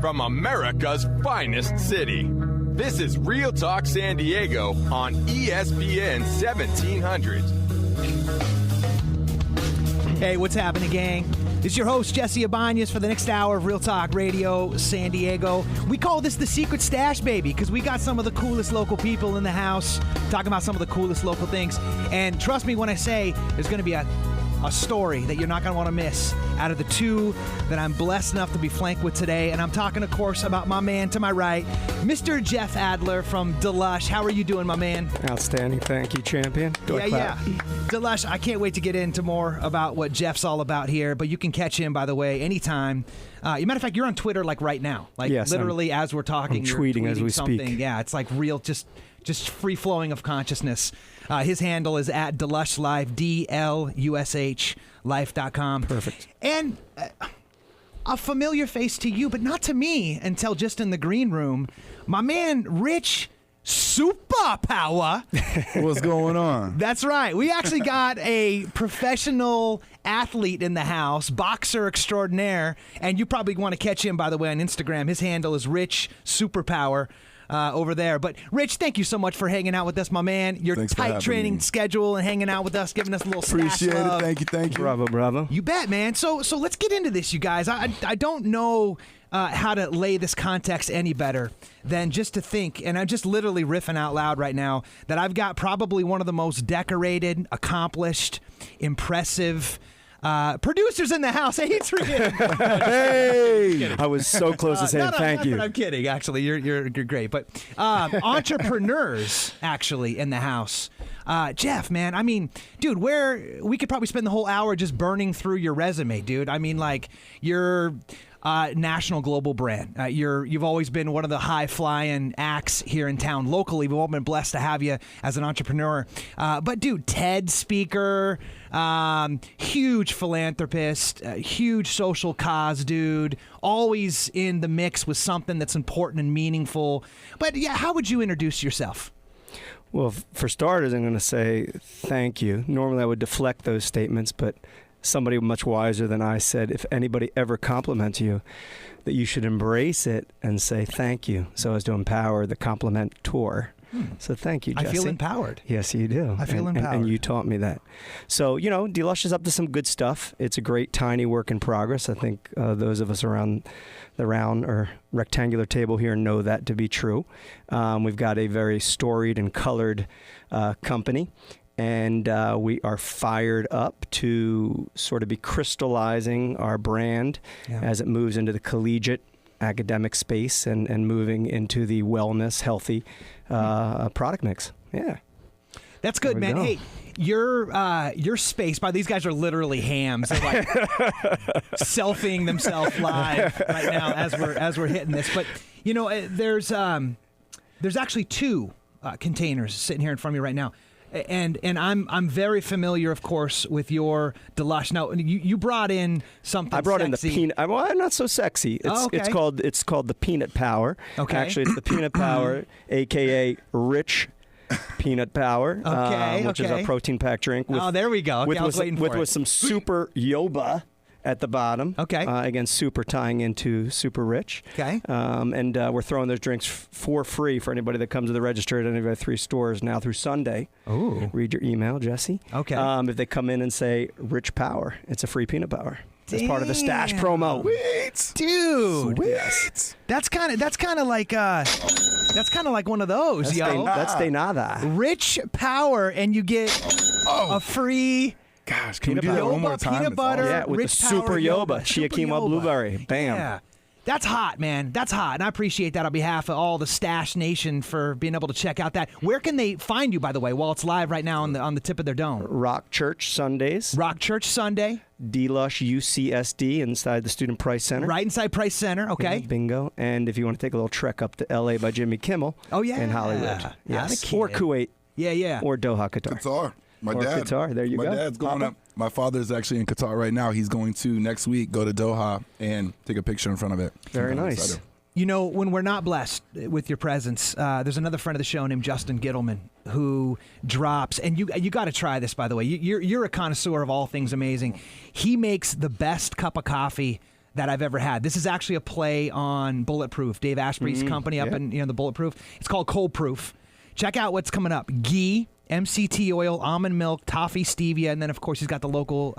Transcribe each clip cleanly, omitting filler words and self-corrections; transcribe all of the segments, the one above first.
from America's finest city. This is Real Talk San Diego on ESPN 1700. Hey, what's happening, gang? This is your host, Jesse Ibanez, for the next hour of Real Talk Radio San Diego. We call this the Secret Stash, baby, because we got some of the coolest local people in the house talking about some of the coolest local things. And trust me when I say there's going to be a story that you're not going to want to miss out of the two that I'm blessed enough to be flanked with today. And I'm talking, of course, about my man to my right, Mr. Jeff Adler from Dlush. How are you doing, my man? Outstanding. Thank you, champion. Yeah. Dlush, I can't wait to get into more about what Jeff's all about here, but you can catch him, by the way, anytime. Matter of fact, you're on Twitter like right now. Like yes, literally as we're talking. I'm tweeting as we something. Speak. Yeah, it's like real, just free-flowing of consciousness. His handle is at Dlush Live, DLUSH Life.com. Perfect. And a familiar face to you, but not to me until just in the green room. My man, Rich Superpower. What's going on? That's right. We actually got a professional athlete in the house, boxer extraordinaire, and you probably want to catch him, by the way, on Instagram. His handle is Rich Superpower. Over there. But, Rich, thank you so much for hanging out with us, my man. Your tight training schedule and hanging out with us, giving us a little Appreciate love. It. Thank you. Bravo. You bet, man. So let's get into this, you guys. I don't know how to lay this context any better than just to think, and I'm just literally riffing out loud right now, that I've got probably one of the most decorated, accomplished, impressive producers in the house. Hey, it's Rian. Hey! I was so close to saying thank you. I'm kidding. Actually, you're great. But entrepreneurs actually in the house. Jeff, man, I mean, dude, we could probably spend the whole hour just burning through your resume, dude. I mean, like, you're national global brand. You've always been one of the high-flying acts here in town locally. We've all been blessed to have you as an entrepreneur. But, dude, TED speaker, huge philanthropist, huge social cause dude, always in the mix with something that's important and meaningful. But, yeah, how would you introduce yourself? Well, for starters, I'm going to say thank you. Normally I would deflect those statements, but somebody much wiser than I said, if anybody ever compliments you, that you should embrace it and say thank you, so as to empower the complimentor. So thank you, Jesse. I feel empowered. Yes, you do. I feel empowered. And you taught me that. So, Dlush is up to some good stuff. It's a great tiny work in progress. I think those of us around the round or rectangular table here know that to be true. We've got a very storied and colored company. And we are fired up to sort of be crystallizing our brand as it moves into the collegiate academic space and moving into the wellness, healthy product mix. Yeah. That's good, man. Go. Hey, your space, by these guys are literally hams. They're like selfieing themselves live right now as we're hitting this. But there's actually two containers sitting here in front of me right now. And I'm very familiar, of course, with your Dlush. Now, you brought in something. I brought sexy. in the peanut. Well, not so sexy. It's called the Peanut Power. Okay. Actually, it's the Peanut Power, aka Rich Peanut Power, which is a protein-packed drink. With, there we go. Okay, I was waiting for it. With some super yoba at the bottom. Okay. Again, super tying into super rich. Okay. And we're throwing those drinks for free for anybody that comes to the register at any of our 3 stores now through Sunday. Oh. Read your email, Jesse. Okay. If they come in and say Rich Power, it's a free peanut power. As part of the stash promo. Sweet. Dude. Sweet. Yes. That's kind of like one of those, That's de nada. Rich Power, and you get a free. Gosh, can we do that one more time? Peanut butter, yeah, with Rich the super yoba, chia super quinoa yoba. blueberry. Bam. Yeah. That's hot, man. That's hot. And I appreciate that on behalf of all the Stash Nation for being able to check out that. Where can they find you, by the way, while it's live right now on the tip of their dome? Rock Church Sundays. Rock Church Sunday. Dlush UCSD inside the Student Price Center. Right inside Price Center, okay. Yeah, bingo. And if you want to take a little trek up to L.A. by Jimmy Kimmel. Oh, yeah. In Hollywood. Yes. Or Kuwait. Yeah. Or Doha, Qatar. Qatar. Qatar. There you go. My dad's going up. My father's actually in Qatar right now. He's going to next week go to Doha and take a picture in front of it. Very nice. You know, when we're not blessed with your presence, there's another friend of the show named Justin Gittleman who drops, and you got to try this, by the way. You're a connoisseur of all things amazing. He makes the best cup of coffee that I've ever had. This is actually a play on Bulletproof, Dave Asprey's company up in the Bulletproof. It's called Cold Proof. Check out what's coming up. Ghee, MCT oil, almond milk, toffee, stevia, and then of course he's got the local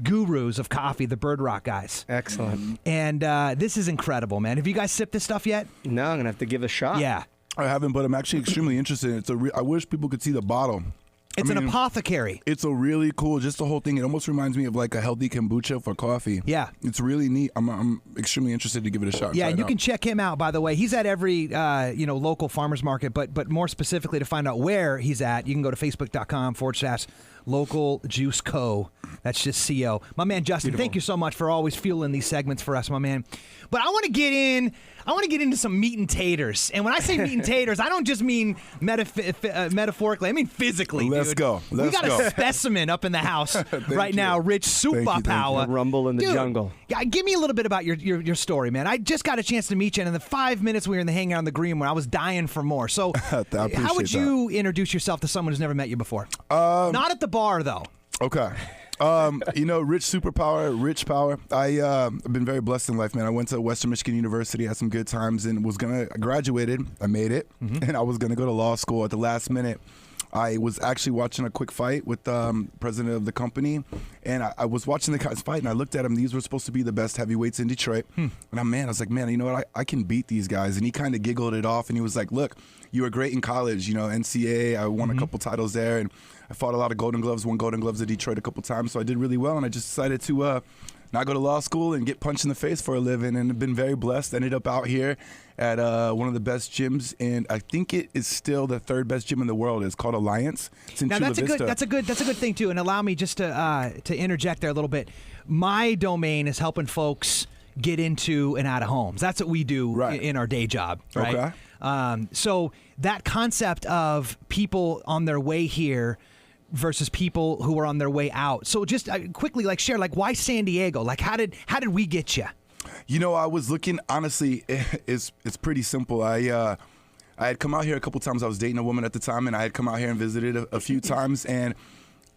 gurus of coffee, the Bird Rock guys. Excellent. And this is incredible, man. Have you guys sipped this stuff yet? No, I'm gonna have to give it a shot. Yeah. I haven't, but I'm actually extremely interested. I wish people could see the bottle. It's an apothecary. It's a really cool, just the whole thing. It almost reminds me of like a healthy kombucha for coffee. Yeah. It's really neat. I'm extremely interested to give it a shot. Yeah, and you out. can check him out, by the way. He's at every local farmer's market, but more specifically to find out where he's at, you can go to facebook.com/Local Juice Co. That's just CO. My man Justin, Beautiful. Thank you so much for always fueling these segments for us, my man. But I want to get into some meat and taters. And when I say meat and taters, I don't just mean metaphorically. I mean physically. Let's dude. go. We got a specimen up in the house right now. Rich Superpower. Rumble in the jungle. Yeah, give me a little bit about your story, man. I just got a chance to meet you, and in the 5 minutes we were in the hangout on the green where I was dying for more. So how would you introduce yourself to someone who's never met you before? Not at the bar, though. Okay. Rich Superpower, Rich Power. I've been very blessed in life, man. I went to Western Michigan University, had some good times, and I graduated. I made it, and I was going to go to law school at the last minute. I was actually watching a quick fight with the president of the company, and I was watching the guys fight, and I looked at him. These were supposed to be the best heavyweights in Detroit. And I was like, man, you know what? I can beat these guys. And he kind of giggled it off, and he was like, look, you were great in college, NCAA. I won a couple titles there, and I fought a lot of Golden Gloves, won Golden Gloves at Detroit a couple times, so I did really well, and I just decided to not go to law school and get punched in the face for a living, and I've been very blessed. Ended up out here at one of the best gyms, and I think it is still the third best gym in the world. It's called Alliance. It's in Chula Vista. That's a good thing too. And allow me just to interject there a little bit. My domain is helping folks get into and out of homes. That's what we do in our day job, right? Okay. So that concept of people on their way here versus people who are on their way out. So just quickly, share, why San Diego? How did we get you? I was looking, honestly, it's pretty simple. I had come out here a couple times. I was dating a woman at the time, and I had come out here and visited a few times, and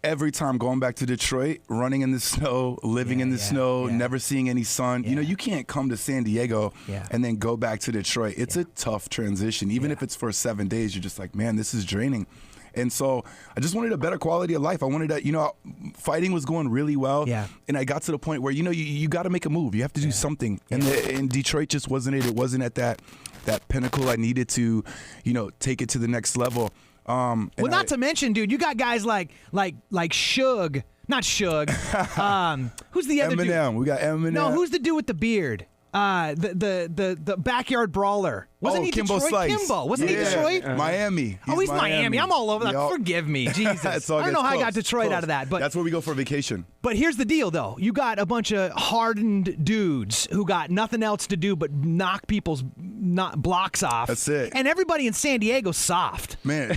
every time going back to Detroit, running in the snow, living in the snow, never seeing any sun. You can't come to San Diego and then go back to Detroit. It's a tough transition. Even if it's for 7 days, you're just like, man, this is draining. And so I just wanted a better quality of life. I wanted to, fighting was going really well. Yeah. And I got to the point where, you got to make a move. You have to do something. And and Detroit just wasn't it. It wasn't at that pinnacle I needed to, take it to the next level. Not to mention, dude, you got guys like Suge. Not Suge. Who's the other dude? Eminem. We got Eminem. No, who's the dude with the beard? The backyard brawler. Wasn't he Kimbo Detroit? Slice. Kimbo. Wasn't he Detroit? Miami. He's Miami. I'm all over that. Forgive me. Jesus. I don't know how I got Detroit out of that. But that's where we go for vacation. But here's the deal, though. You got a bunch of hardened dudes who got nothing else to do but knock people's blocks off. That's it. And everybody in San Diego's soft. Man.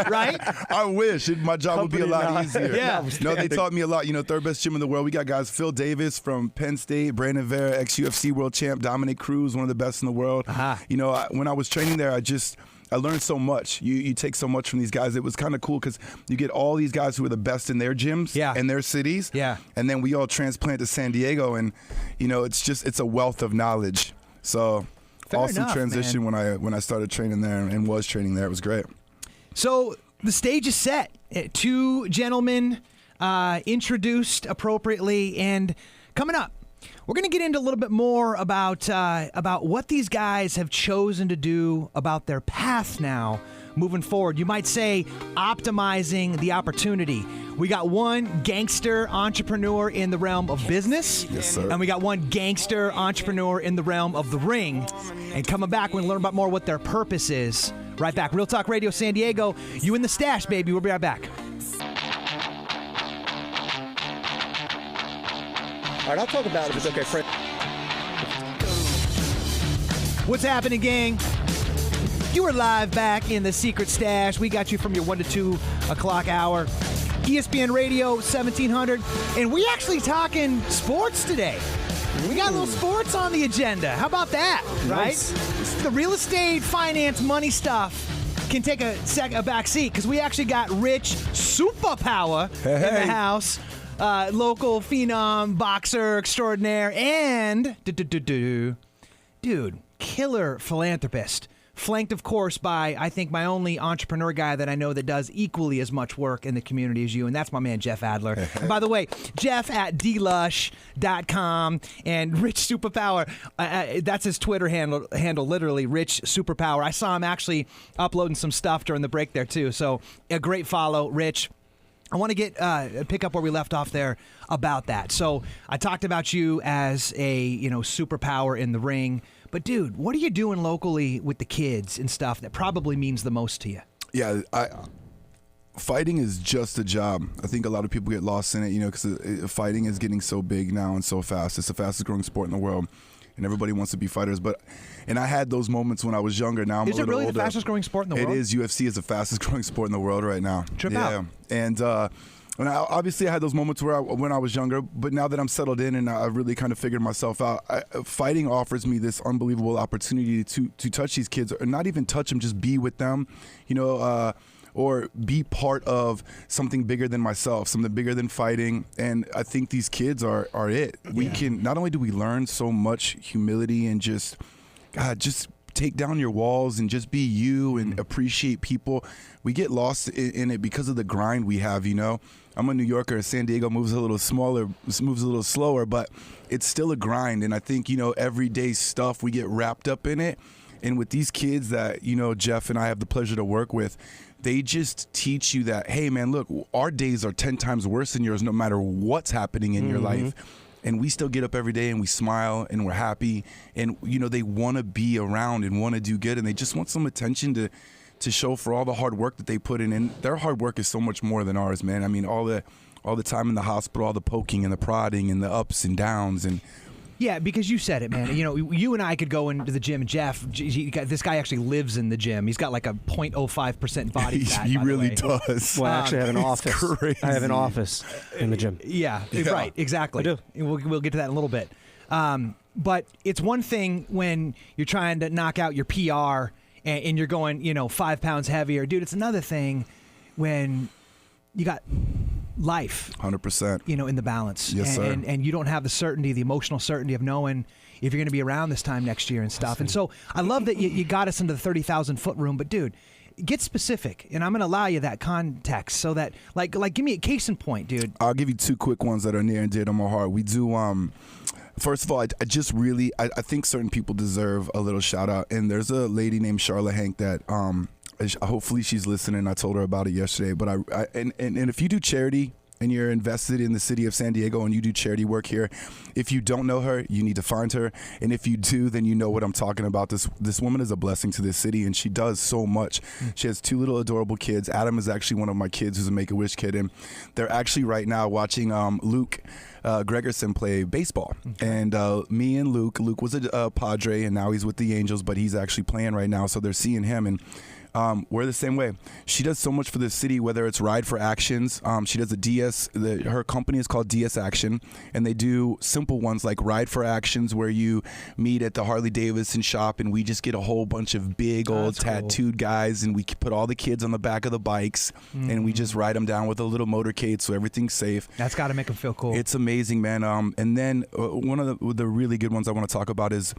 Right? I wish. My job would be a lot easier. Yeah. No, they taught me a lot. Third best gym in the world. We got guys, Phil Davis from Penn State, Brandon Vera, ex-UFC world champ, Dominic Cruz, one of the best in the world. When I was training there, I learned so much. You take so much from these guys. It was kind of cool because you get all these guys who are the best in their gyms and their cities. Yeah. And then we all transplant to San Diego, and it's a wealth of knowledge. So awesome transition, man. when I started training there and was training there. It was great. So the stage is set. Two gentlemen introduced appropriately, and coming up, we're going to get into a little bit more about what these guys have chosen to do about their path now moving forward. You might say optimizing the opportunity. We got one gangster entrepreneur in the realm of business. Yes, sir. And we got one gangster entrepreneur in the realm of the ring. And coming back, we're going to learn about more what their purpose is. Right back. Real Talk Radio San Diego. You in the stash, baby. We'll be right back. All right, I'll talk about it if it's okay, Fred. What's happening, gang? You are live back in the Secret Stash. We got you from your 1 to 2 o'clock hour. ESPN Radio 1700. And we actually talking sports today. We got a little sports on the agenda. How about that, right? Nice. The real estate, finance, money stuff can take a back seat because we actually got Rich Superpower in the house. local phenom, boxer extraordinaire, and dude, killer philanthropist. Flanked, of course, by, I think, my only entrepreneur guy that I know that does equally as much work in the community as you, and that's my man, Jeff Adler. By the way, Jeff at Dlush.com and Rich Superpower, that's his Twitter handle, literally, Rich Superpower. I saw him actually uploading some stuff during the break there, too, so a great follow, Rich. I want to pick up where we left off there about that. So I talked about you as a superpower in the ring. But, dude, what are you doing locally with the kids and stuff that probably means the most to you? Yeah, fighting is just a job. I think a lot of people get lost in it, because fighting is getting so big now and so fast. It's the fastest growing sport in the world, and everybody wants to be fighters. And I had those moments when I was younger. Now I'm a little older. Is it really the fastest growing sport in the world? It is. UFC is the fastest growing sport in the world right now. Trip out. And obviously I had those moments when I was younger, but now that I'm settled in and I really kind of figured myself out, fighting offers me this unbelievable opportunity to touch these kids, or not even touch them, just be with them, or be part of something bigger than myself, something bigger than fighting. And I think these kids are it. We can, not only do we learn so much humility and just take down your walls and just be you and appreciate people. We get lost in it because of the grind we have, I'm a New Yorker. San Diego moves a little slower, but it's still a grind. And I think, everyday stuff, we get wrapped up in it. And with these kids that, Jeff and I have the pleasure to work with, they just teach you that, hey, man, look, our days are 10 times worse than yours no matter what's happening in your life. And we still get up every day and we smile and we're happy. And, they want to be around and want to do good. And they just want some attention to show for all the hard work that they put in. And their hard work is so much more than ours, man. I mean, all the time in the hospital, all the poking and the prodding and the ups and downs. And yeah, because you said it, man. You and I could go into the gym. And Jeff, this guy actually lives in the gym. He's got like a 0.05% body fat. He really does. Well, I actually have an office. Crazy. I have an office in the gym. Yeah, right, exactly. I do. We'll get to that in a little bit. But it's one thing when you're trying to knock out your PR and you're going, 5 pounds heavier. Dude, it's another thing when you got life 100% in the balance. Yes, sir. And you don't have the certainty, the emotional certainty of knowing if you're going to be around this time next year and stuff. And so I love that you got us into the 30,000 foot room, but dude, get specific, and I'm going to allow you that context so that like give me a case in point, dude. I'll give you 2 quick ones that are near and dear to my heart. We do first of all, I think certain people deserve a little shout out, and there's a lady named Charlotte Hank that hopefully she's listening. I told her about it yesterday. But and if you do charity and you're invested in the city of San Diego and you do charity work here, if you don't know her, you need to find her. And if you do, then you know what I'm talking about. This woman is a blessing to this city, and she does so much. She has 2 little adorable kids. Adam is actually one of my kids who's a Make-A-Wish kid, and they're actually right now watching Luke Gregerson play baseball. Okay. And me and Luke was a Padre, and now he's with the Angels, but he's actually playing right now, so they're seeing him. And we're the same way. She does so much for the city, whether it's Ride for Actions. She does a DS. Her company is called DS Action, and they do simple ones like Ride for Actions, where you meet at the Harley Davidson shop, and we just get a whole bunch of big old tattooed guys, and we put all the kids on the back of the bikes, and we just ride them down with a little motorcade, so everything's safe. That's got to make them feel cool. It's amazing, man. And then one of the really good ones I want to talk about is.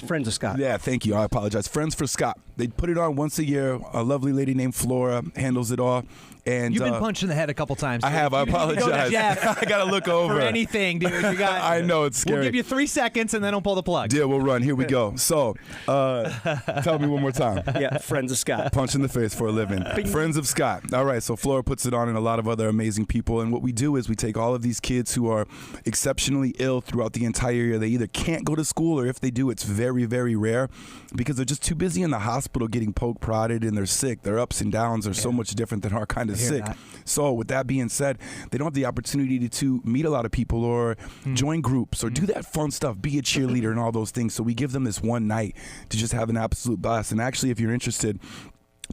Friends of Scott. Yeah, thank you. I apologize. Friends for Scott. They put it on once a year. A lovely lady named Flora handles it all. And you've been punched in the head a couple times. I have. I apologize. Go to Jeff I got to look over. For anything, dude. I know, it's scary. We'll give you 3 seconds and then don't pull the plug. Deal, we'll run. Here we go. So, tell me one more time. Yeah, Friends of Scott. Punch in the face for a living. Friends of Scott. All right, so Flora puts it on, and a lot of other amazing people. And what we do is we take all of these kids who are exceptionally ill throughout the entire year. They either can't go to school, or if they do, it's very, very rare because they're just too busy in the hospital getting poked, prodded, and they're sick. Their ups and downs are so much different than our kind of sick. So with that being said, they don't have the opportunity to meet a lot of people or join groups or do that fun stuff, be a cheerleader and all those things. So we give them this one night to just have an absolute blast. And actually, if you're interested,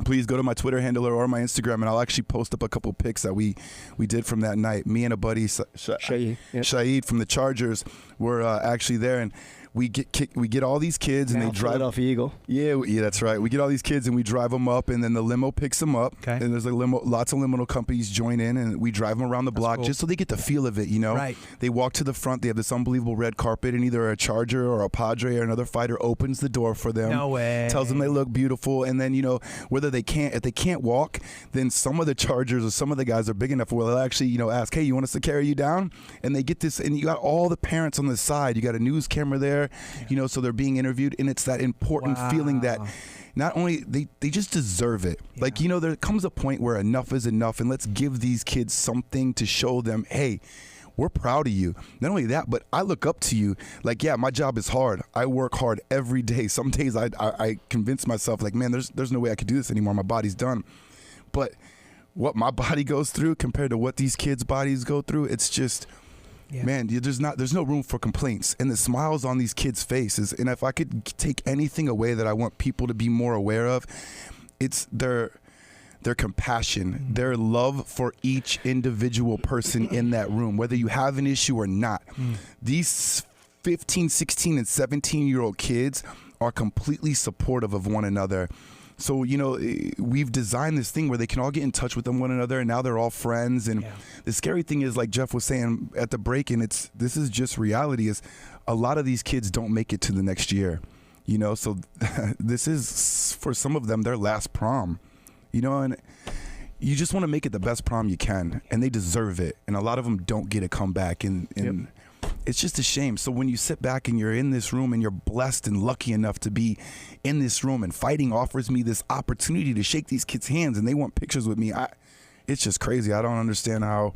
please go to my Twitter handle or my Instagram, and I'll actually post up a couple pics that we did from that night. Me and a buddy, Shaid from the Chargers, were actually there. And we get all these kids and Now they drive. Philadelphia Eagle. Yeah, that's right. We get all these kids and we drive them up, and then the limo picks them up. Okay. And there's lots of limo companies join in, and we drive them around the block just so they get the feel of it. Right. They walk to the front. They have this unbelievable red carpet, and either a Charger or a Padre or another fighter opens the door for them. No way. Tells them they look beautiful, and then if they can't walk, then some of the Chargers or some of the guys are big enough where they'll actually ask, hey, you want us to carry you down? And they get this, and you got all the parents on the side. You got a news camera there, so they're being interviewed, and it's that important feeling that not only they just deserve it. Yeah. There comes a point where enough is enough, and let's give these kids something to show them, hey, we're proud of you. Not only that, but I look up to you. My job is hard. I work hard every day. Some days I convince myself, man, there's no way I could do this anymore. My body's done. But what my body goes through compared to what these kids' bodies go through, it's just... Yeah. Man, there's no room for complaints, and the smiles on these kids' faces. And if I could take anything away that I want people to be more aware of, it's their compassion, their love for each individual person in that room, whether you have an issue or not. These 15, 16, and 17-year-old kids are completely supportive of one another. So, we've designed this thing where they can all get in touch with one another, and now they're all friends. And the scary thing is, like Jeff was saying at the break, and this is just reality, is a lot of these kids don't make it to the next year. So this is, for some of them, their last prom. And you just want to make it the best prom you can, and they deserve it. And a lot of them don't get a comeback, and it's just a shame. So when you sit back and you're in this room and you're blessed and lucky enough to be in this room, and Fighting offers me this opportunity to shake these kids' hands and they want pictures with me, it's just crazy. I don't understand how,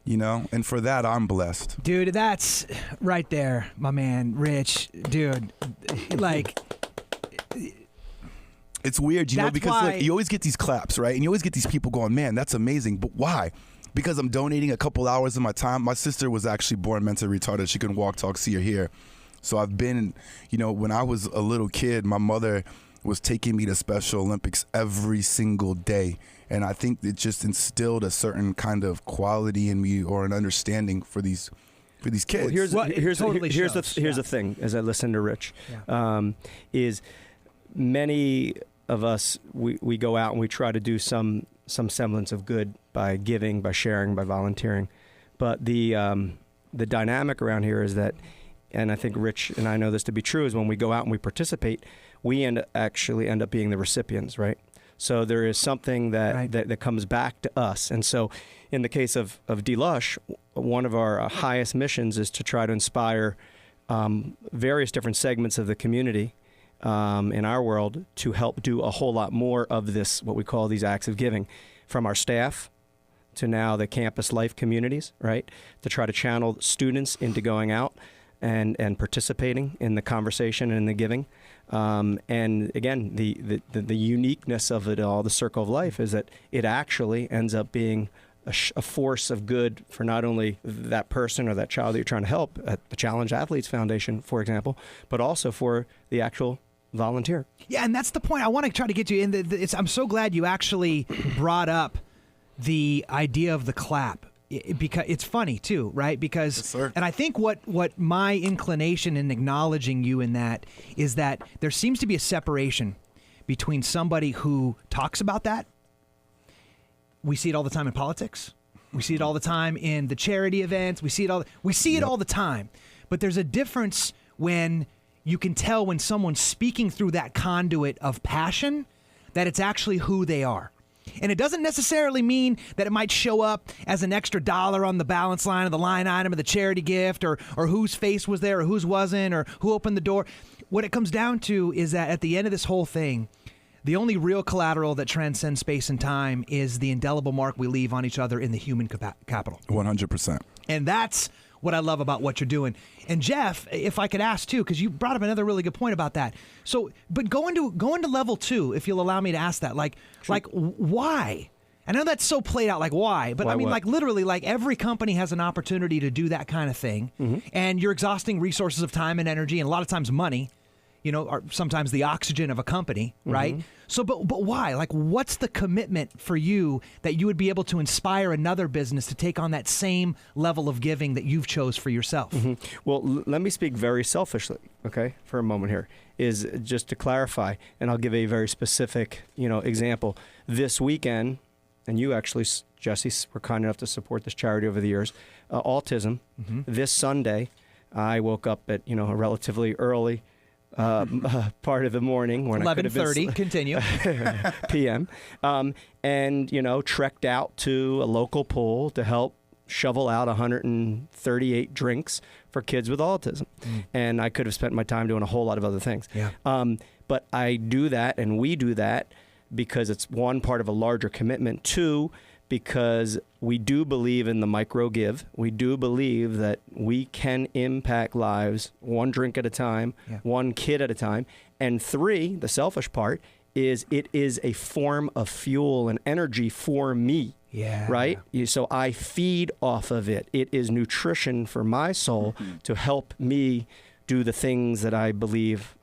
and for that, I'm blessed. Dude, that's right there, my man, Rich. Dude, it's weird, because you always get these claps, right? And you always get these people going, man, that's amazing. But why? Because I'm donating a couple hours of my time. My sister was actually born mentally retarded. She couldn't walk, talk, see, or hear. So I've been, when I was a little kid, my mother was taking me to Special Olympics every single day. And I think it just instilled a certain kind of quality in me, or an understanding for these kids. Well, here's the thing, as I listen to Rich, is many of us, we go out and we try to do some semblance of good by giving, by sharing, by volunteering. But the dynamic around here is that, and I think Rich and I know this to be true, is when we go out and we participate, we actually end up being the recipients, right? So there is something that comes back to us. And so in the case of Dlush, one of our highest missions is to try to inspire various different segments of the community in our world to help do a whole lot more of this, what we call these acts of giving, from our staff to now the campus life communities, right? To try to channel students into going out and participating in the conversation and in the giving. And again, the uniqueness of it all, the circle of life, is that it actually ends up being a force of good for not only that person or that child that you're trying to help at the Challenge Athletes Foundation, for example, but also for the actual volunteer. Yeah, and that's the point I want to try to get you in. I'm so glad you actually brought up the idea of the clap, because it's funny too, right? Because, yes, sir. And I think what my inclination in acknowledging you in that is that there seems to be a separation between somebody who talks about that. We see it all the time in politics. We see it all the time in the charity events. We see it all the time. But there's a difference when you can tell when someone's speaking through that conduit of passion, that it's actually who they are. And it doesn't necessarily mean that it might show up as an extra dollar on the balance line of the line item of the charity gift, or whose face was there or whose wasn't, or who opened the door. What it comes down to is that at the end of this whole thing, the only real collateral that transcends space and time is the indelible mark we leave on each other in the human capital. 100%. And that's what I love about what you're doing. And Jeff, if I could ask too, because you brought up another really good point about that. So, but go into level 2, if you'll allow me to ask that. Sure. Why? I know that's so played out, why? But why, I mean, what? Literally, every company has an opportunity to do that kind of thing. Mm-hmm. And you're exhausting resources of time and energy, and a lot of times money, are sometimes the oxygen of a company, right? So, but why? Like, what's the commitment for you that you would be able to inspire another business to take on that same level of giving that you've chose for yourself? Well, let me speak very selfishly, okay, for a moment here, is just to clarify, and I'll give a very specific, example. This weekend, and you actually, Jesse, were kind enough to support this charity over the years, autism. This Sunday, I woke up at, a relatively early part of the morning when 11:30. Continue. p.m. And trekked out to a local pool to help shovel out 138 drinks for kids with autism. And I could have spent my time doing a whole lot of other things. Yeah. But I do that, and we do that because it's one part of a larger commitment. Two, because we do believe in the micro give. We do believe that we can impact lives one drink at a time, one kid at a time. And three, the selfish part, is it is a form of fuel and energy for me. Yeah. Right? So I feed off of it. It is nutrition for my soul to help me do the things that I believe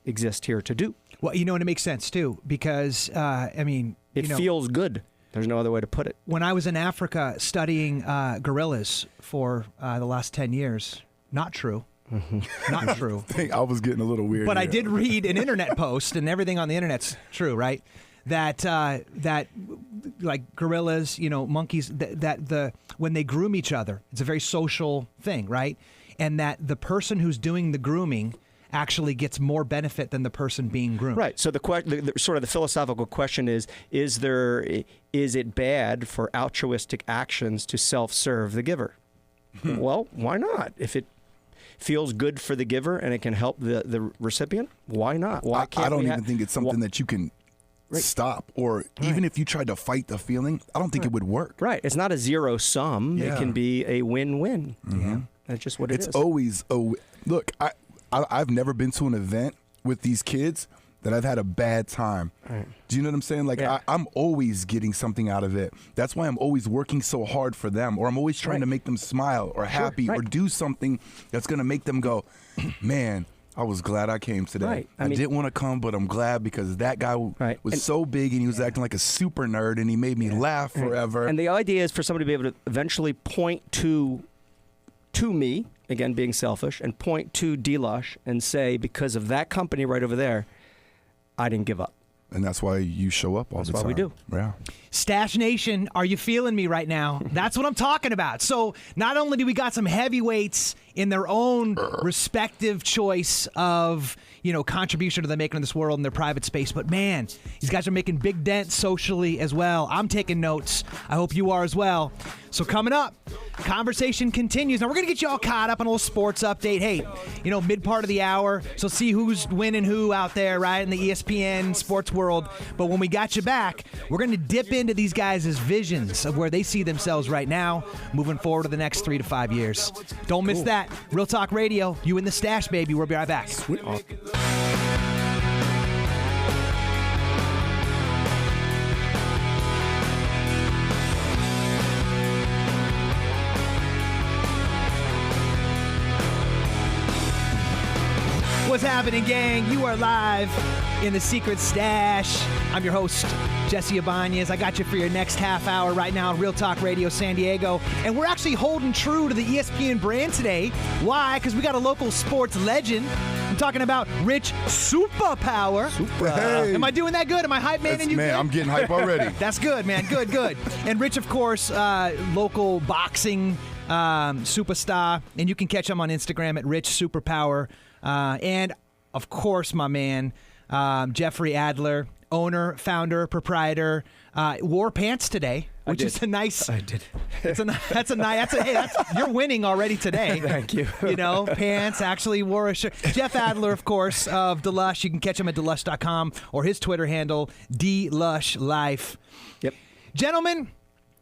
exist here to do. Well, and it makes sense too, because it feels good. There's no other way to put it. When I was in Africa studying gorillas for the last 10 years, not true. Not true. I was getting a little weird. But here. I did read an internet post, and everything on the internet's true, right? That like gorillas, monkeys, when they groom each other, it's a very social thing, right? And that the person who's doing the grooming actually gets more benefit than the person being groomed. Right. So the sort of the philosophical question is it bad for altruistic actions to self-serve the giver? Well, why not? If it feels good for the giver and it can help the recipient, why not? Why can't I don't even think it's something that you can stop, or even if you tried to fight the feeling, I don't think it would work. Right. It's not a zero sum. Yeah. It can be a win-win. Yeah. That's just what it is. It's always look, I've never been to an event with these kids that I've had a bad time. Right. Do you know what I'm saying? Like, I'm always getting something out of it. That's why I'm always working so hard for them, or I'm always trying to make them smile or happy or do something that's going to make them go, man, I was glad I came today. Right. I didn't want to come, but I'm glad because that guy was so big and he was acting like a super nerd and he made me laugh forever. And the idea is for somebody to be able to eventually point to me, again, being selfish, and point to Dlush and say, because of that company right over there, I didn't give up. And that's why you show up all the time. That's why we do. Yeah. Stash Nation, are you feeling me right now? That's what I'm talking about. So not only do we got some heavyweights in their own respective choice of, contribution to the making of this world in their private space, but man, these guys are making big dents socially as well. I'm taking notes. I hope you are as well. So coming up, conversation continues. Now we're going to get you all caught up on a little sports update. Hey, mid part of the hour, so see who's winning who out there, right, in the ESPN sports world. But when we got you back, we're going to dip into these guys' visions of where they see themselves right now, moving forward to the next 3 to 5 years. Don't miss that. Real Talk Radio, you in the stash, baby. We'll be right back. Sweet. What's happening, gang? You are live in the Secret Stash. I'm your host, Jesse Ibanez. I got you for your next half hour right now on Real Talk Radio San Diego. And we're actually holding true to the ESPN brand today. Why? Because we got a local sports legend. I'm talking about Rich Superpower. Hey. Am I doing that good? Am I hype man? Man, I'm getting hype already. That's good, man. Good, good. And Rich, of course, local boxing superstar. And you can catch him on Instagram at Rich Superpower. And, of course, my man, Jeffery Adler, owner, founder, proprietor, wore pants today, which is a nice. I did. You're winning already today. Thank you. Pants, actually wore a shirt. Jeff Adler, of course, of Dlush. You can catch him at Dlush.com or his Twitter handle, DLushLife. Yep. Gentlemen,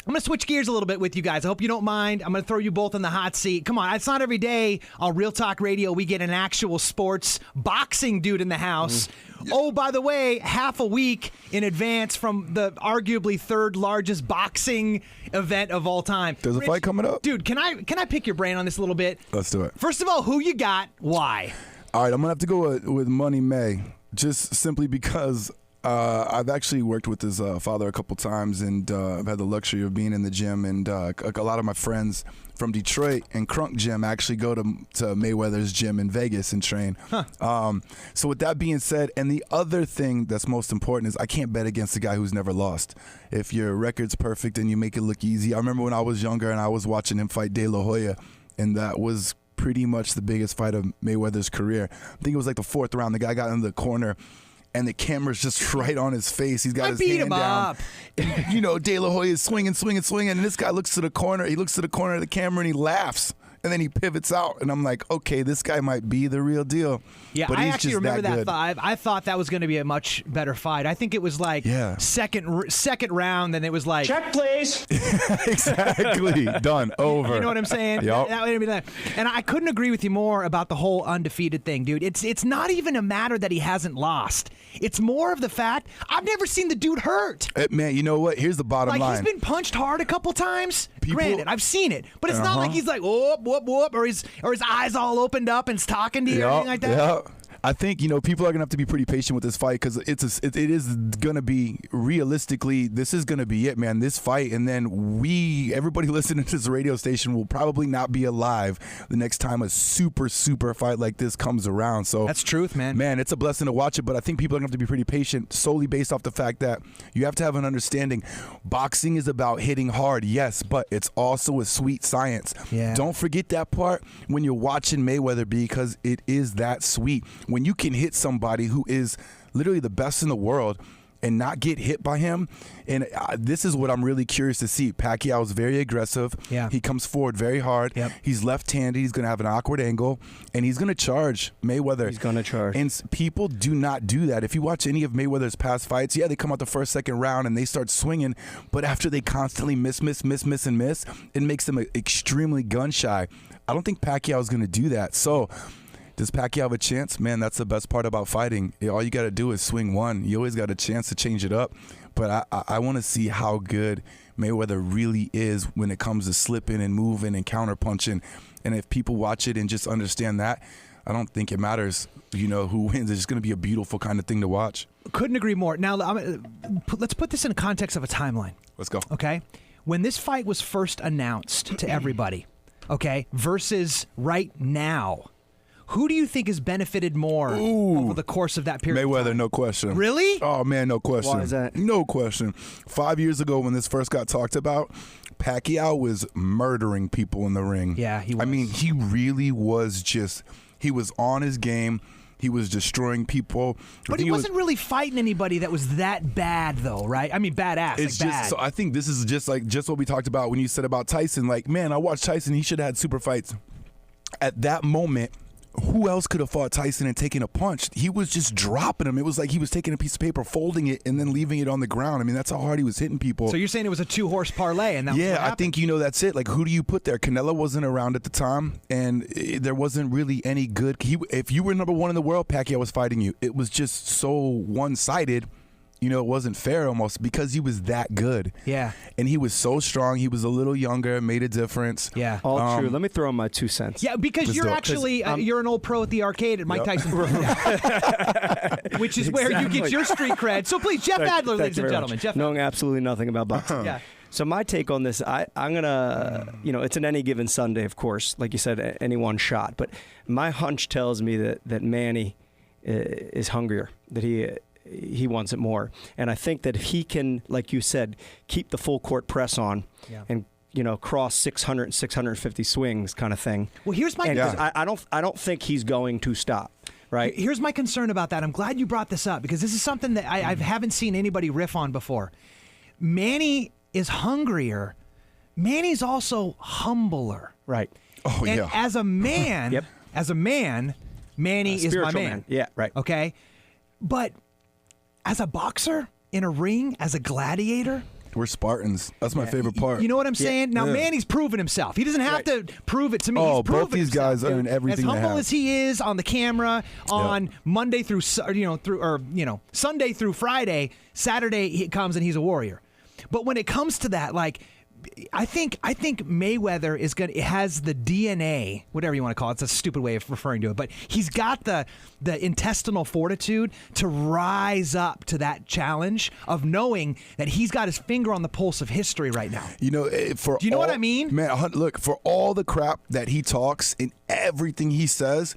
I'm going to switch gears a little bit with you guys. I hope you don't mind. I'm going to throw you both in the hot seat. Come on, it's not every day on Real Talk Radio we get an actual sports boxing dude in the house. Oh, by the way, half a week in advance from the arguably third largest boxing event of all time. There's a fight coming up? Dude, can I pick your brain on this a little bit? Let's do it. First of all, who you got? Why? All right, I'm gonna have to go with Money May, just simply because I've actually worked with his father a couple times, and I've had the luxury of being in the gym, and a lot of my friends from Detroit and Crunk Gym actually go to Mayweather's gym in Vegas and train. So with that being said, and the other thing that's most important is I can't bet against a guy who's never lost. If your record's perfect and you make it look easy. I remember when I was younger and I was watching him fight De La Hoya, and that was pretty much the biggest fight of Mayweather's career. I think it was like the 4th round. The guy got in the corner, and the camera's just right on his face. He's got his hand down. And, you know, De La Hoya is swinging, and this guy looks to the corner. He looks to the corner of the camera, and he laughs. And then he pivots out, and I'm like, okay, this guy might be the real deal. Yeah, but I he's actually just remember that good. fight. I thought that was going to be a much better fight. I think it was like second round, and it was like check, please. Exactly. Done. Over. You know what I'm saying? Yep. That would be that. And I couldn't agree with you more about the whole undefeated thing, dude. It's not even a matter that he hasn't lost. It's more of the fact I've never seen the dude hurt. Man, you know what? Here's the bottom line. He's been punched hard a couple times. People- Granted, I've seen it, but it's not like he's like whoop whoop whoop, or his eyes all opened up and he's talking to you or anything like that. Yeah. I think, you know, people are going to have to be pretty patient with this fight because it is going to be, realistically, this is going to be it, man, this fight. And then everybody listening to this radio station will probably not be alive the next time a super, super fight like this comes around. So that's truth, man. Man, it's a blessing to watch it, but I think people are going to have to be pretty patient solely based off the fact that you have to have an understanding. Boxing is about hitting hard, yes, but it's also a sweet science. Yeah. Don't forget that part when you're watching Mayweather, because it is that sweet. When you can hit somebody who is literally the best in the world and not get hit by him, and this is what I'm really curious to see. Pacquiao's very aggressive. Yeah. He comes forward very hard. Yep. He's left-handed. He's going to have an awkward angle, and he's going to charge Mayweather. He's going to charge. And people do not do that. If you watch any of Mayweather's past fights, yeah, they come out the first, second round, and they start swinging, but after they constantly miss, it makes them extremely gun-shy. I don't think Pacquiao's going to do that. So does Pacquiao have a chance? Man, that's the best part about fighting. All you got to do is swing one. You always got a chance to change it up. But I want to see how good Mayweather really is when it comes to slipping and moving and counterpunching. And if people watch it and just understand that, I don't think it matters, you know, who wins. It's just going to be a beautiful kind of thing to watch. Couldn't agree more. Now, let's put this in context of a timeline. Let's go. Okay? When this fight was first announced to everybody, okay, versus right now, who do you think has benefited more over the course of that period of Mayweather, time? no question. Really? Oh, man, no question. Why is that? No question. 5 years ago when this first got talked about, Pacquiao was murdering people in the ring. Yeah, he was. I mean, he really was he was on his game. He was destroying people. But he wasn't really fighting anybody that was that bad, though, right? I mean, badass. It's like just bad. so I think this is just what we talked about when you said about Tyson. Like, man, I watched Tyson. He should have had super fights. At that moment, who else could have fought Tyson and taken a punch? He was just dropping him. It was like he was taking a piece of paper, folding it, and then leaving it on the ground. I mean, that's how hard he was hitting people. So you're saying it was a 2-horse parlay, and that was what I happened? think, you know, that's it. Like, who do you put there? Canelo wasn't around at the time, and there wasn't really any good. If you were number one in the world, Pacquiao was fighting you. It was just so one-sided. You know, it wasn't fair almost because he was that good. Yeah. And he was so strong. He was a little younger, made a difference. Yeah. All true. Let me throw in my 2 cents. Yeah, because Let's you're do it. actually you're an old pro at the arcade at Mike Tyson's which is where you get your street cred. So please, Jeff Adler, ladies and gentlemen. Jeff Knowing absolutely nothing about boxing. Yeah. So my take on this, I'm going to, you know, it's an any given Sunday, of course. Like you said, any one shot. But my hunch tells me that Manny is hungrier, that he wants it more. And I think that if he can, like you said, keep the full court press on and, you know, cross 600, 650 swings kind of thing. Well, here's my I don't think he's going to stop. Right. Here's my concern about that. I'm glad you brought this up because this is something that I haven't seen anybody riff on before. Manny is hungrier. Manny's also humbler. Right. Oh, And yeah. as a man, Manny is my Spiritual man. Yeah, right. Okay? But as a boxer in a ring, as a gladiator, We're Spartans. That's my favorite part. you know what I'm saying? Now, Yeah. Manny's proven himself. He doesn't have to prove it to me. Oh, He's proven both these himself, guys earn dude. everything As they humble have. as he is on the camera, on Monday through Sunday through Friday, Saturday he comes and he's a warrior. But when it comes to that, like I think Mayweather has the DNA, whatever you want to call it. It's a stupid way of referring to it, but he's got the intestinal fortitude to rise up to that challenge of knowing that he's got his finger on the pulse of history right now. You know, do you know what I mean? Man, look, for all the crap that he talks and everything he says,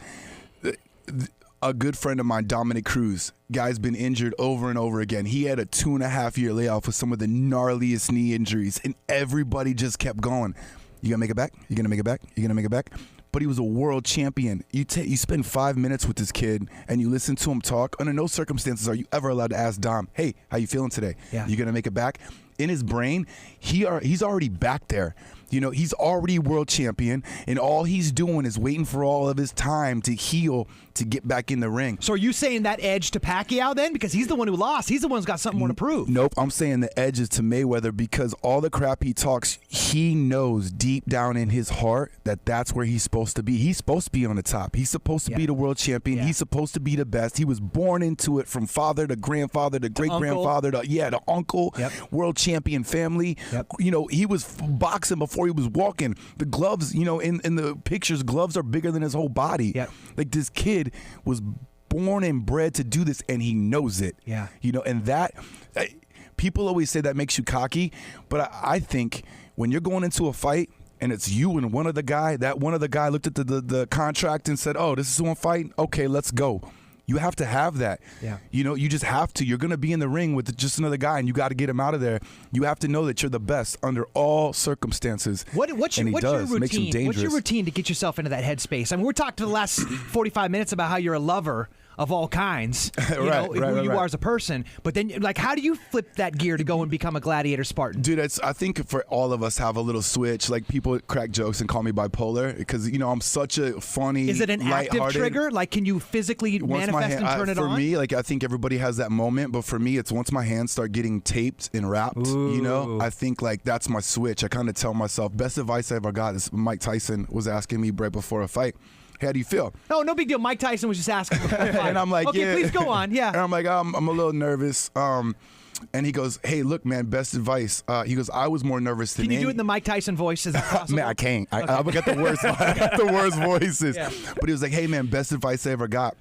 a good friend of mine, Dominic Cruz, guy's been injured over and over again. He had a 2.5-year layoff with some of the gnarliest knee injuries, and everybody just kept going. You gonna make it back? You gonna make it back? You gonna make it back? But he was a world champion. You spend 5 minutes with this kid and you listen to him talk. Under no circumstances are you ever allowed to ask Dom, "Hey, how you feeling today? Yeah. You gonna make it back?" In his brain, he's already back there. You know, he's already world champion, and all he's doing is waiting for all of his time to heal to get back in the ring. So are you saying that edge to Pacquiao then? Because he's the one who lost. He's the one who's got something more to prove. Nope, I'm saying the edge is to Mayweather because all the crap he talks, he knows deep down in his heart that that's where he's supposed to be. He's supposed to be on the top. He's supposed to be the world champion. Yeah. He's supposed to be the best. He was born into it from father to grandfather to great-grandfather to uncle, world champion family. Yep. You know, he was boxing before he was walking. The gloves, you know, in the pictures, gloves are bigger than his whole body. Yep. Like this kid was born and bred to do this, and he knows it. Yeah. You know, and that people always say that makes you cocky, but I think when you're going into a fight and it's you and one of the guy looked at the contract and said, "Oh, this is who I'm fighting. Okay, let's go." You have to have that. Yeah. You know, you just have to. You're going to be in the ring with just another guy, and you got to get him out of there. You have to know that you're the best under all circumstances. What's your routine? Makes him dangerous. What's your routine to get yourself into that headspace? I mean, we're talking for the last 45 minutes about how you're a lover of all kinds, who you are as a person. But then, like, how do you flip that gear to go and become a gladiator Spartan? Dude, I think for all of us have a little switch. Like, people crack jokes and call me bipolar because, you know, I'm such a funny, Is it an active trigger? Like, can you physically manifest and turn it on? For me, like, I think everybody has that moment, but for me, it's once my hands start getting taped and wrapped, you know, I think, like, that's my switch. I kind of tell myself, best advice I ever got is Mike Tyson was asking me right before a fight, "Hey, how do you feel?" No big deal. Mike Tyson was just asking. And I'm like, okay, yeah. please go on. Yeah. And I'm like, I'm a little nervous. And he goes, "Hey, look, man, best advice." He goes, "I was more nervous than Can you do it in the Mike Tyson voice? Is it possible? Man, I can't. I got the worst. I got the worst voices. Yeah. But he was like, "Hey, man, best advice I ever got."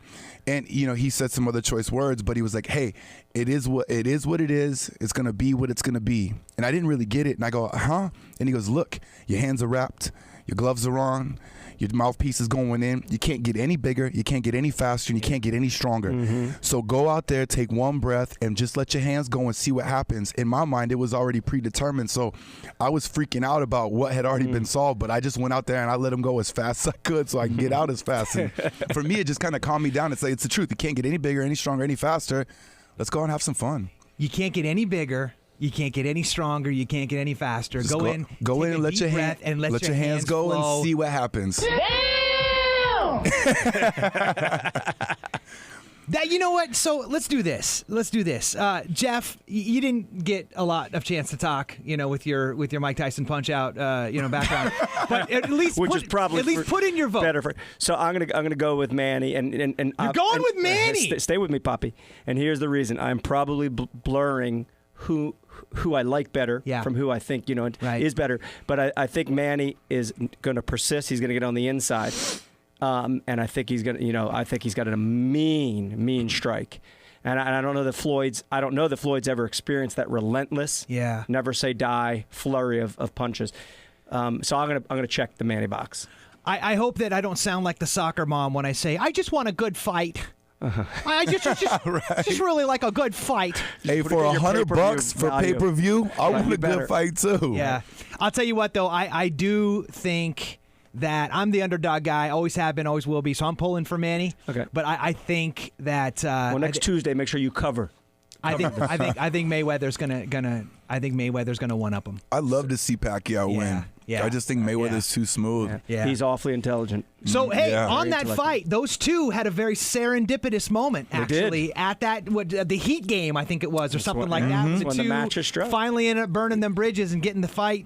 And you know, he said some other choice words, but he was like, "Hey, it is what it is. It's gonna be what it's gonna be." And I didn't really get it. And I go, "Huh?" And he goes, "Look, your hands are wrapped, your gloves are on, your mouthpiece is going in. You can't get any bigger, you can't get any faster, and you can't get any stronger. So go out there, take one breath, and just let your hands go and see what happens." In my mind, it was already predetermined, so I was freaking out about what had already been solved, but I just went out there and I let him go as fast as I could so I can get out as fast. And for me, it just kind of calmed me down. It's like, it's the truth. You can't get any bigger, any stronger, any faster. Let's go and have some fun. You can't get any bigger. You can't get any stronger. You can't get any faster. Just go in and let your hands go flow. and see what happens. That, you know what? So let's do this. Jeff, you didn't get a lot of chance to talk, you know, with your Mike Tyson punch out, background. But at least put in your vote. Better for. So I'm gonna go with Manny, and you're going with Manny. Stay with me, Poppy. And here's the reason: I'm probably blurring who I like better from who I think is better. But I think Manny is going to persist. He's going to get on the inside. And I think he's gonna, I think he's got a mean strike, and I don't know that Floyd's ever experienced that relentless, never say die flurry of punches. So I'm gonna check the Manny box. I hope that I don't sound like the soccer mom when I say I just want a good fight. I just really like a good fight. Hey, for $100 for pay-per-view, I want a good fight too. Yeah, I'll tell you what though, I do think that I'm the underdog guy, always have been, always will be. So I'm pulling for Manny. Okay, but I think that next Tuesday, make sure you cover. I think Mayweather's gonna one up him. I love to see Pacquiao win. Yeah. I just think Mayweather's too smooth. Yeah. He's awfully intelligent. So hey, on that fight, those two had a very serendipitous moment actually at that the Heat game, I think it was, or something like that. When the matches struck. Finally ended up burning them bridges and getting the fight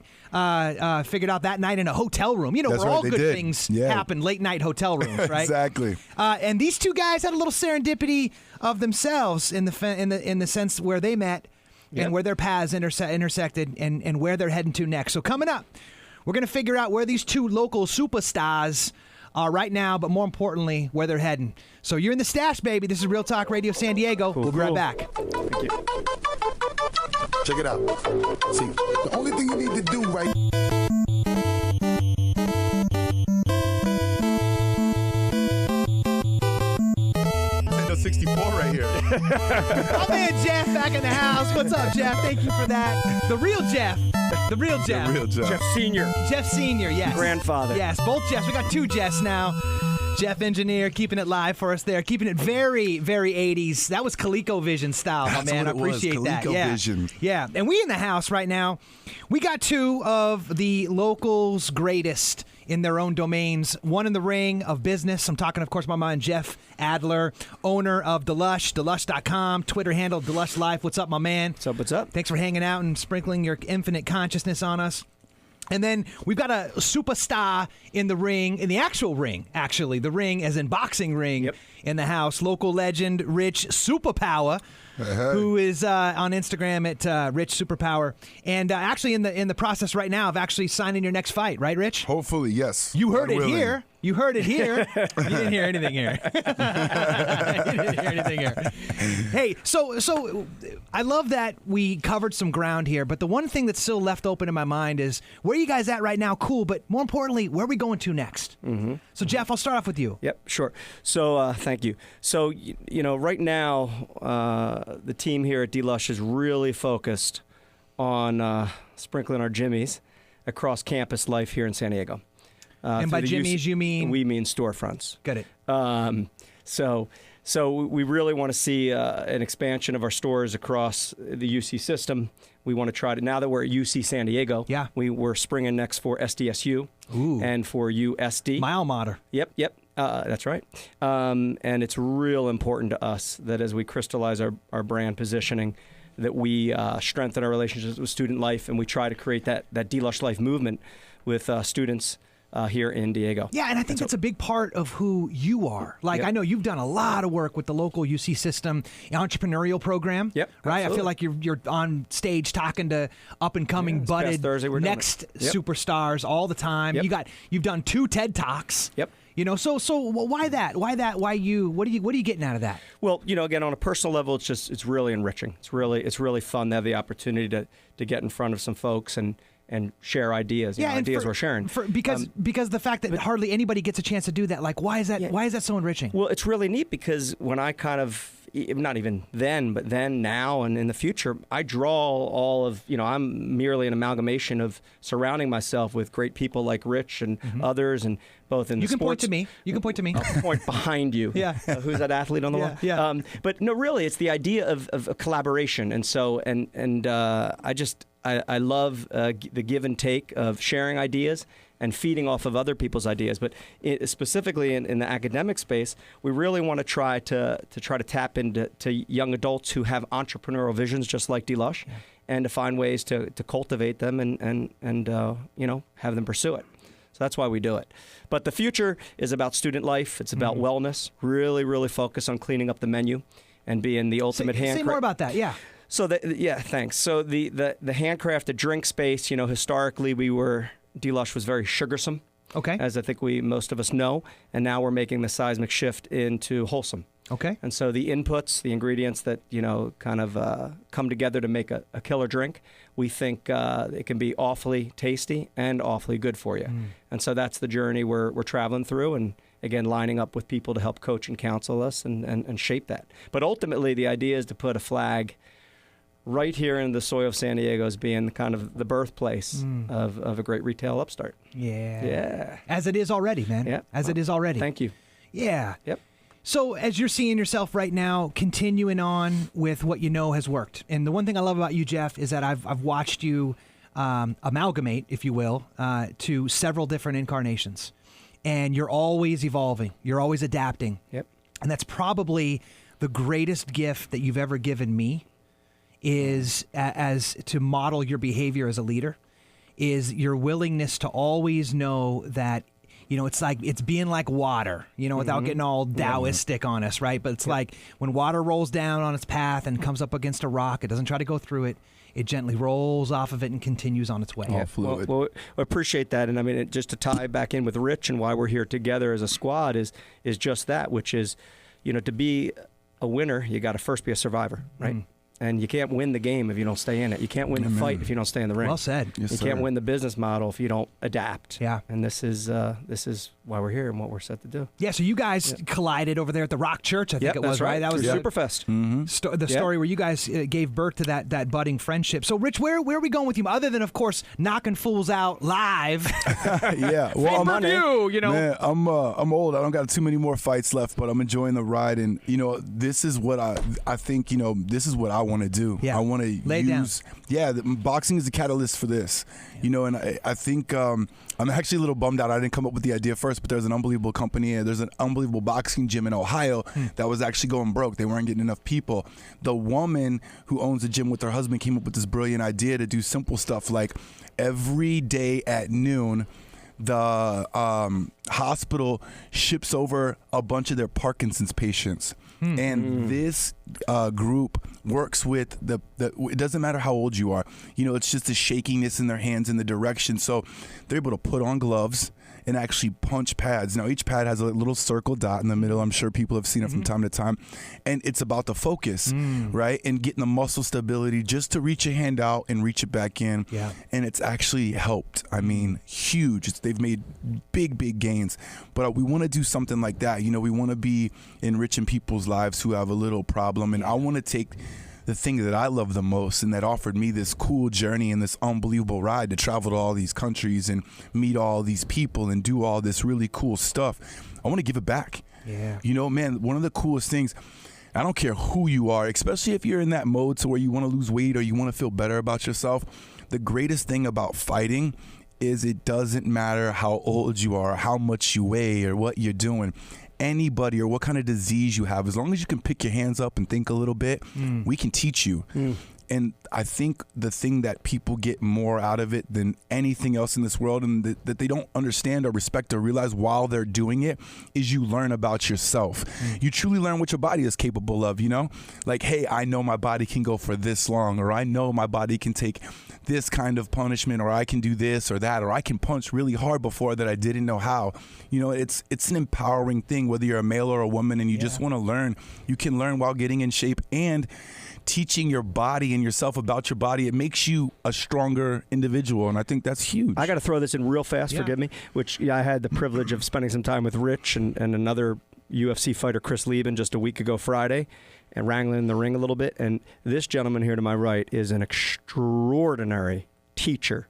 figured out that night in a hotel room. You know, where all good things happen, late night hotel rooms, right? Exactly. And these two guys had a little serendipity of themselves in the sense where they met. and where their paths intersected and where they're heading to next. So coming up, we're going to figure out where these two local superstars are right now, but more importantly, where they're heading. So you're in the stash, baby. This is Real Talk Radio San Diego. We'll be right back. Thank you. Check it out. See, the only thing you need to do right 64 right here. My man Jeff back in the house. What's up, Jeff? Thank you for that. The real Jeff. The real Jeff. The real Jeff. Jeff Senior. Jeff Senior, yes. Grandfather. Yes, both Jeffs. We got two Jeffs now. Jeff Engineer keeping it live for us there, keeping it very, very 80s. That was ColecoVision style, my That's man. I what it was, appreciate that. ColecoVision. Yeah. And we in the house right now, we got two of the locals' greatest in their own domains. One in the ring of business. I'm talking, of course, my man Jeffery Adler, owner of Dlush, Dlush.com, Twitter handle Dlush Life. What's up, my man? What's up? What's up? Thanks for hanging out and sprinkling your infinite consciousness on us. And then we've got a superstar in the ring, in the actual ring, actually. The ring as in boxing ring in the house. Local legend, Rich Superpower, who is on Instagram at Rich Superpower. And actually in the process right now of actually signing your next fight, right, Rich? Hopefully, yes. You heard God it willing. here. You heard it here. You didn't hear anything here. You didn't hear anything here. Hey, so I love that we covered some ground here, but the one thing that's still left open in my mind is where you guys at right now? Cool, but more importantly, where are we going to next? Mm-hmm. So, Jeff, I'll start off with you. Yep, sure. So, thank you. So, right now, the team here at Dlush is really focused on sprinkling our jimmies across campus life here in San Diego. And by jimmies, you mean? We mean storefronts. Got it. So we really want to see an expansion of our stores across the UC system. We want to try to, now that we're at UC San Diego, we're springing next for SDSU and for USD. My alma mater. Yep. That's right. And it's real important to us that as we crystallize our brand positioning, that we strengthen our relationships with student life, and we try to create that Dlush Life movement with students here in Diego. Yeah, and I think that's a big part of who you are. Like, I know you've done a lot of work with the local UC system entrepreneurial program. Yep, right. absolutely. I feel like you're on stage talking to up and coming budded next superstars all the time. Yep. You've done 2 TED Talks. Yep. So why that? Why you? What are you getting out of that? Well, again, on a personal level, it's really enriching. It's really fun to have the opportunity to get in front of some folks and share ideas. Ideas we're sharing. Because the fact that hardly anybody gets a chance to do that. Like, why is that? Why is that so enriching? Well, it's really neat because when I kind of, not even then, but then, now, and in the future, I draw all of, I'm merely an amalgamation of surrounding myself with great people like Rich and others, and both in the sports. You can point to me. I'll point behind you. Yeah. Who's that athlete on the wall? Yeah. But no, really, it's the idea of a collaboration. And so, I love the give and take of sharing ideas and feeding off of other people's ideas. But specifically in the academic space, we really want to try to tap into young adults who have entrepreneurial visions just like Dlush, and to find ways to cultivate them and have them pursue it. So that's why we do it. But the future is about student life. It's about wellness. Really, really focus on cleaning up the menu and being the ultimate handcraft. Say more about that. Yeah. So thanks. So the handcrafted drink space, historically Dlush was very sugarsome. Okay. As I think most of us know, and now we're making the seismic shift into wholesome. Okay. And so the inputs, the ingredients that kind of come together to make a killer drink, we think it can be awfully tasty and awfully good for you. And so that's the journey we're traveling through, and again, lining up with people to help coach and counsel us and shape that. But ultimately, the idea is to put a flag right here in the soil of San Diego as being kind of the birthplace of a great retail upstart. Yeah. As it is already, man. Yeah. It is already. Thank you. Yeah. Yep. So as you're seeing yourself right now, continuing on with what has worked. And the one thing I love about you, Jeff, is that I've watched you amalgamate, if you will, to several different incarnations. And you're always evolving. You're always adapting. Yep. And that's probably the greatest gift that you've ever given me, is as to model your behavior as a leader, is your willingness to always know that it's like it's being like water, without getting all Taoistic on us, right? But it's like when water rolls down on its path and comes up against a rock, it doesn't try to go through it. It gently rolls off of it and continues on its way. All fluid. Well, I appreciate that. And I mean, just to tie back in with Rich and why we're here together as a squad is just that, which is, to be a winner, you got to first be a survivor, right? And you can't win the game if you don't stay in it. You can't win the fight if you don't stay in the ring. Well said. Yes, you can't win the business model if you don't adapt. Yeah. And this is why we're here and what we're set to do. Yeah, so you guys collided over there at the Rock Church, I think it was, right? That was Superfest. the story where you guys gave birth to that budding friendship. So, Rich, where are we going with you? Other than, of course, knocking fools out live. Yeah. Well, Man, I'm old. I don't got too many more fights left, but I'm enjoying the ride. And, this is what I think, this is what I want to do. Yeah. I want to use. Yeah, boxing is the catalyst for this. And I think I'm actually a little bummed out. I didn't come up with the idea first, but there's an unbelievable company. There's an unbelievable boxing gym in Ohio that was actually going broke. They weren't getting enough people. The woman who owns the gym with her husband came up with this brilliant idea to do simple stuff like every day at noon, the hospital ships over a bunch of their Parkinson's patients. And this group works with it doesn't matter how old you are. It's just the shakiness in their hands in the direction. So they're able to put on gloves and actually punch pads. Now, each pad has a little circle dot in the middle. I'm sure people have seen it from time to time. And it's about the focus, right? And getting the muscle stability just to reach a hand out and reach it back in. Yeah. And it's actually helped. I mean, huge. They've made big, big gains. But we want to do something like that. We want to be enriching people's lives who have a little problem. And I want to take the thing that I love the most and that offered me this cool journey and this unbelievable ride to travel to all these countries and meet all these people and do all this really cool stuff. I want to give it back. Yeah. Man, one of the coolest things, I don't care who you are, especially if you're in that mode to where you want to lose weight or you want to feel better about yourself, the greatest thing about fighting is it doesn't matter how old you are, how much you weigh or what you're doing. Anybody or what kind of disease you have, as long as you can pick your hands up and think a little bit, we can teach you. And I think the thing that people get more out of it than anything else in this world and that they don't understand or respect or realize while they're doing it is you learn about yourself. You truly learn what your body is capable of, Like, hey, I know my body can go for this long, or I know my body can take this kind of punishment, or I can do this or that, or I can punch really hard before that I didn't know how. It's an empowering thing, whether you're a male or a woman and you just want to learn. You can learn while getting in shape and teaching your body and yourself about your body. It makes you a stronger individual, and I think that's huge. I got to throw this in real fast, forgive me, which I had the privilege of spending some time with Rich and another UFC fighter, Chris Lieben, just a week ago Friday, and wrangling in the ring a little bit. And this gentleman here to my right is an extraordinary teacher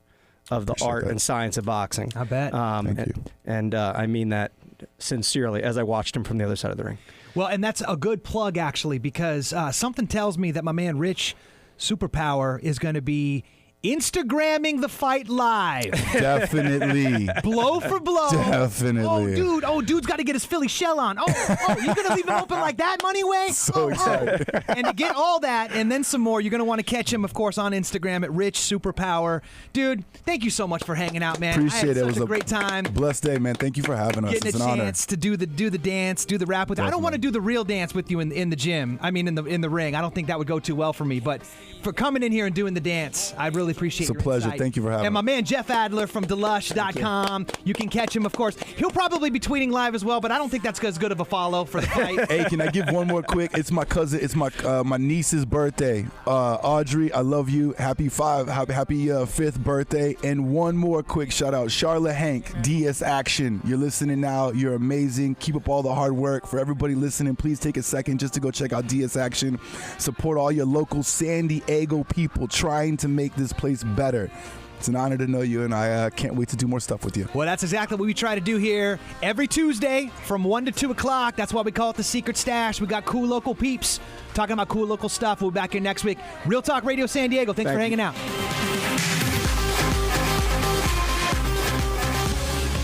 of the art and science of boxing. I bet. Thank you. And I mean that sincerely as I watched him from the other side of the ring. Well, and that's a good plug, actually, because something tells me that my man Rich Superpower is going to be Instagramming the fight live. Definitely. Blow for blow. Definitely. Dude's got to get his Philly shell on. You're going to leave him open like that, Money Way? So excited. And to get all that and then some more, you're going to want to catch him, of course, on Instagram at Rich Superpower. Dude, thank you so much for hanging out, man. Appreciate it. It It was a great time. Blessed day, man. Thank you for having us. Getting It's a an honor. chance to do the dance, do the rap with. I don't want to do the real dance with you in the gym. I mean, in the ring. I don't think that would go too well for me. But for coming in here and doing the dance, I really appreciate It's a your pleasure. insight. Thank you for having And my me. man Jeff Adler from Dlush.com. You can catch him, of course. He'll probably be tweeting live as well, but I don't think that's as good of a follow for the fight. Hey, can I give one more quick? It's my cousin. It's my niece's birthday. Audrey, I love you. Happy 5th birthday. And one more quick shout out. Charlotte Hank, DS Action. You're listening now. You're amazing. Keep up all the hard work. For everybody listening, please take a second just to go check out DS Action. Support all your local San Diego people trying to make this place better. It's an honor to know you, and I can't wait to do more stuff with you. Well, that's exactly what we try to do here every Tuesday from 1 to 2 o'clock. That's why we call it the Secret Stash. We got cool local peeps talking about cool local stuff. We'll be back here next week. Real Talk Radio San Diego. Thanks for hanging out.